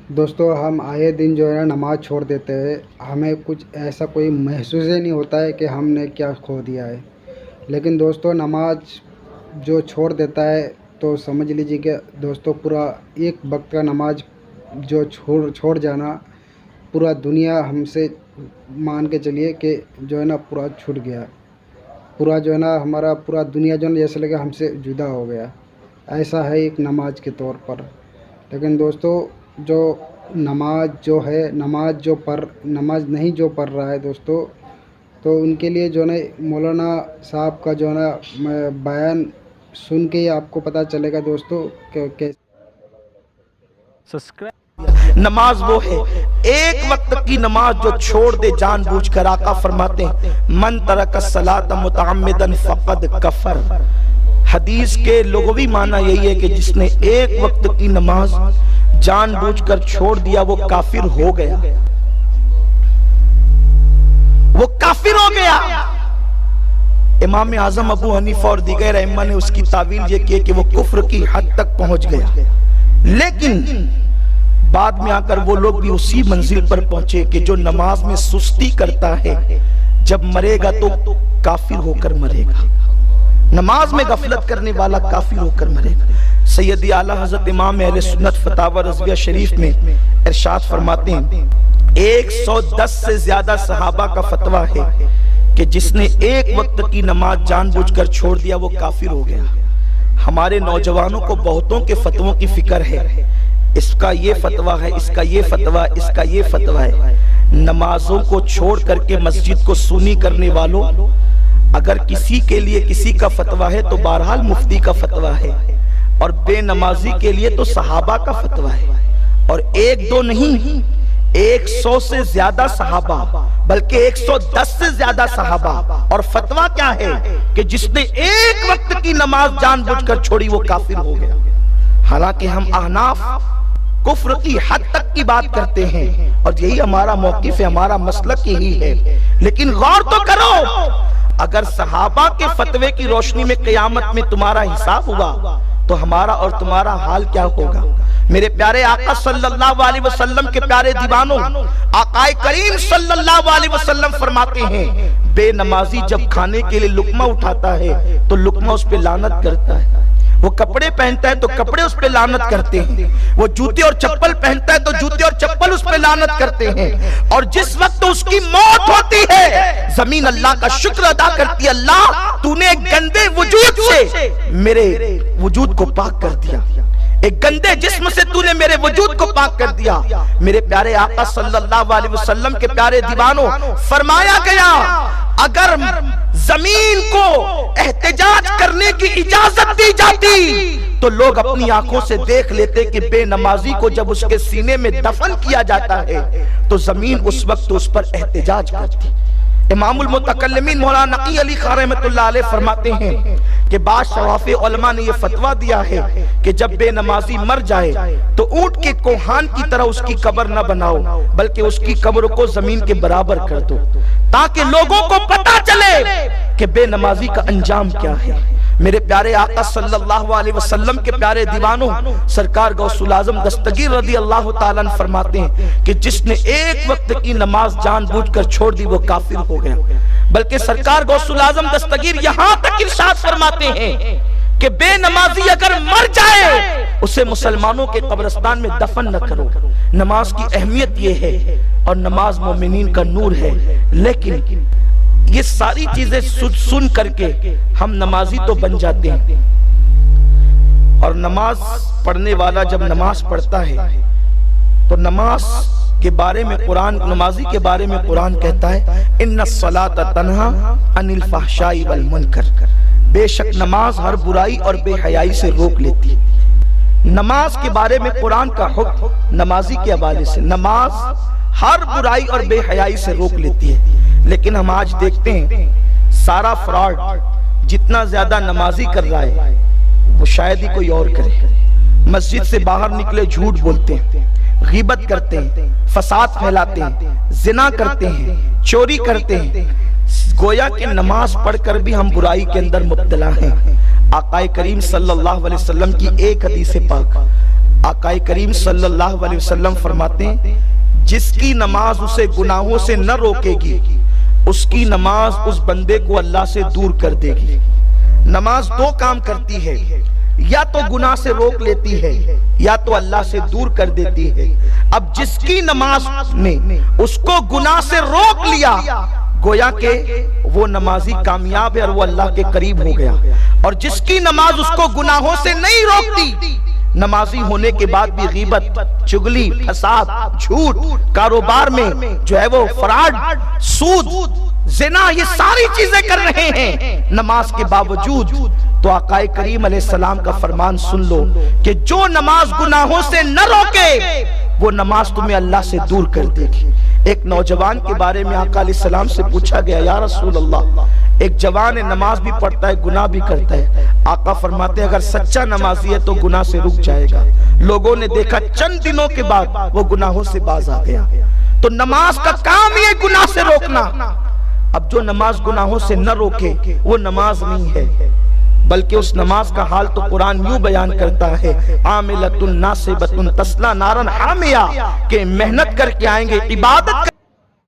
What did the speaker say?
دوستو ہم آئے دن جو ہے نا نماز چھوڑ دیتے ہیں، ہمیں کچھ ایسا کوئی محسوس ہی نہیں ہوتا ہے کہ ہم نے کیا کھو دیا ہے۔ لیکن دوستو نماز جو چھوڑ دیتا ہے تو سمجھ لیجیے کہ دوستو پورا ایک وقت کا نماز جو چھوڑ جانا، پورا دنیا ہم سے مان کے چلیے کہ جو ہے نا پورا چھوٹ گیا، پورا جو ہے نا ہمارا پورا دنیا جو ہے جیسے لگا ہم سے جدا ہو گیا، ایسا ہے ایک نماز کے طور پر۔ لیکن دوستو جو نماز جو ہے، نماز نہیں جو پڑھ رہا ہے دوستو، تو ان کے لیے جو ہے نا مولانا صاحب کا جو ہے نا بیان سن کے ہی آپ کو پتہ چلے گا دوستو کہ نماز وہ ہے ایک وقت کی نماز جو چھوڑ دے جان بوجھ کر، آقا فرماتے ہیں من ترک الصلاۃ متعمدا فقد کفر۔ حدیث کے لغوی معنی یہی ہے کہ جس نے ایک وقت کی نماز جان بوجھ کر چھوڑ دیا وہ کافر ہو گیا، وہ کافر ہو گیا۔ امام اعظم ابو حنیفہ اور دیگر ائمہ نے اس کی تعویل یہ کی کہ وہ کفر کی حد تک پہنچ گیا، لیکن بعد میں آ کر وہ لوگ بھی اسی منزل پر پہنچے کہ جو نماز میں سستی کرتا ہے جب مرے گا تو کافر ہو کر مرے گا، نماز میں غفلت کرنے والا کافر ہو کر مرے گا۔ سیدی اعلیٰ حضرت امام اہل سنت فتاوی رضویہ شریف میں ارشاد فرماتے ہیں 110 سے زیادہ صحابہ کا فتویٰ ہے کہ جس نے ایک وقت کی نماز جان بوجھ کر چھوڑ دیا وہ کافر ہو گیا۔ ہمارے نوجوانوں کو بہتوں کے فتووں کی فکر ہے، اس کا یہ فتویٰ ہے، اس کا یہ فتویٰ، اس کا یہ فتویٰ ہے۔ نمازوں کو چھوڑ کر کے مسجد کو سونی کرنے والوں، اگر کسی کے لیے کسی کا فتویٰ ہے تو بہرحال مفتی کا فتویٰ ہے، اور بے نمازی کے لیے تو صحابہ کا فتویٰ ہے، اور ایک دو نہیں 100 سے زیادہ صحابہ، بلکہ 110 سے زیادہ صحابہ۔ اور فتویٰ کیا ہے کہ جس نے ایک وقت کی نماز جان بوجھ کر چھوڑی وہ کافر ہو گیا۔ حالانکہ ہم احناف کفر کی حد تک کی بات کرتے ہیں اور یہی ہمارا موقف ہے، ہمارا مسلک یہی ہے، لیکن غور تو کرو اگر صحابہ کے فتوے کی روشنی میں قیامت میں تمہارا حساب ہوا تو ہمارا اور تمہارا حال کیا ہوگا؟ میرے پیارے آقا صلی اللہ علیہ وسلم کے پیارے دیوانوں، آقا کریم صلی اللہ علیہ وسلم فرماتے ہیں بے نمازی جب کھانے کے لیے لقمہ اٹھاتا ہے تو لقمہ اس پہ لعنت کرتا ہے، وہ کپڑے پہنتا ہے تو کپڑے اس پہ لعنت کرتے ہیں، وہ جوتے اور چپل پہنتا ہے تو جوتے اور چپل اس پہ لعنت کرتے ہیں، اور جس وقت اس کی موت ہوتی ہے زمین اللہ کا شکر ادا کرتی ہے، اللہ تو نے ایک گندے وجود سے میرے وجود کو پاک کر دیا، ایک گندے جسم سے تو نے میرے وجود کو پاک کر دیا۔ میرے پیارے آقا صلی اللہ علیہ وسلم کے پیارے دیوانوں، فرمایا گیا اگر زمین کو احتجاج کرنے کی اجازت دی جاتی تو لوگ اپنی آنکھوں سے دیکھ لیتے کہ بے نمازی کو جب اس کے سینے میں دفن کیا جاتا ہے تو زمین اس وقت اس پر احتجاج کرتی۔ امام المتکلمین مولانا نقی علی خان رحمۃ اللہ علیہ فرماتے ہیں کہ بعض شواف علماء نے یہ فتویٰ دیا ہے کہ جب بے نمازی مر جائے تو اونٹ کے کوہان کی طرح اس کی قبر نہ بناؤ، بلکہ اس کی قبر کو زمین کے برابر کر دو تاکہ لوگوں کو پتہ چلے کہ بے نمازی کا انجام کیا ہے۔ میرے پیارے آقا صلی اللہ علیہ وسلم کے پیارے دیوانوں، سرکار غوث الاعظم دستگیر رضی اللہ تعالیٰ عنہ فرماتے ہیں کہ جس نے ایک وقت کی نماز جان بوجھ کر چھوڑ دی وہ کافر ہو گیا، بلکہ سرکار غوث الاعظم دستگیر یہاں تک ارشاد فرماتے ہیں کہ بے نمازی اگر مر جائے اسے مسلمانوں کے قبرستان میں دفن نہ کرو۔ نماز کی اہمیت یہ ہے اور نماز مومنین کا نور ہے، لیکن یہ ساری چیزیں سن کر کے ہم نمازی تو بن جاتے ہیں، اور نماز پڑھنے والا جب نماز پڑھتا ہے تو نماز کے بارے میں قرآن، نمازی کے بارے میں قرآن کہتا ہے ان الصلاۃ تنہا عن الفحشاء والمنکر، بے شک نماز ہر برائی اور بے حیائی سے روک لیتی ہے۔ نماز کے بارے میں قرآن کا حکم نمازی کے حوالے سے، نماز ہر برائی اور بے حیائی سے روک لیتی ہے، لیکن ہم آج دیکھتے ہیں سارا فراڈ جتنا زیادہ نمازی کر رہا ہے وہ شاید ہی کوئی اور کرے۔ مسجد سے باہر نکلے جھوٹ بولتے ہیں، غیبت کرتے ہیں، فساد پھیلاتے ہیں، زنا کرتے ہیں، چوری کرتے ہیں، گویا کہ نماز پڑھ کر بھی ہم برائی کے اندر مبتلا ہیں۔ آقا کریم صلی اللہ علیہ وسلم کی ایک حدیث پاک آقا کریم صلی اللہ علیہ وسلم فرماتے ہیں جس کی نماز اسے گناہوں سے نہ روکے گی اس کی نماز اس بندے کو اللہ سے دور کر دے گی۔ نماز دو کام کرتی ہے، یا تو گناہ سے روک لیتی ہے یا تو اللہ سے دور کر دیتی ہے۔ اب جس کی نماز نے اس کو گناہ سے روک لیا گویا کہ وہ نمازی کامیاب ہے اور وہ اللہ کے قریب ہو گیا، اور جس کی نماز اس کو گناہوں سے نہیں روکتی، نمازی ہونے کے بعد بھی غیبت، چغلی، فساد، جھوٹ، کاروبار میں جو ہے وہ فراڈ، سود، زنا، یہ ساری چیزیں کر رہے ہیں نماز کے باوجود، تو آقا کریم علیہ السلام کا فرمان سن لو کہ جو نماز گناہوں سے نہ روکے وہ نماز تمہیں اللہ سے دور کر دے گی۔ ایک نوجوان کے بارے میں آقا علیہ السلام سے پوچھا گیا، یا رسول اللہ ایک جوان ہے، نماز بھی پڑھتا ہے گناہ بھی کرتا ہے، آقا فرماتے ہیں اگر سچا نمازی ہے تو گناہ سے رک جائے گا۔ لوگوں نے دیکھا چند دنوں کے بعد وہ گناہوں سے باز آ گیا۔ تو نماز کا کام ہی ہے گناہ سے روکنا۔ اب جو نماز گناہوں سے نہ روکے وہ نماز نہیں ہے، بلکہ اس نماز کا حال تو قرآن یوں بیان کرتا ہے، عاملۃ ناصبۃ تصلیٰ نارا حامیہ، کہ محنت کر کے آئیں گے، عبادت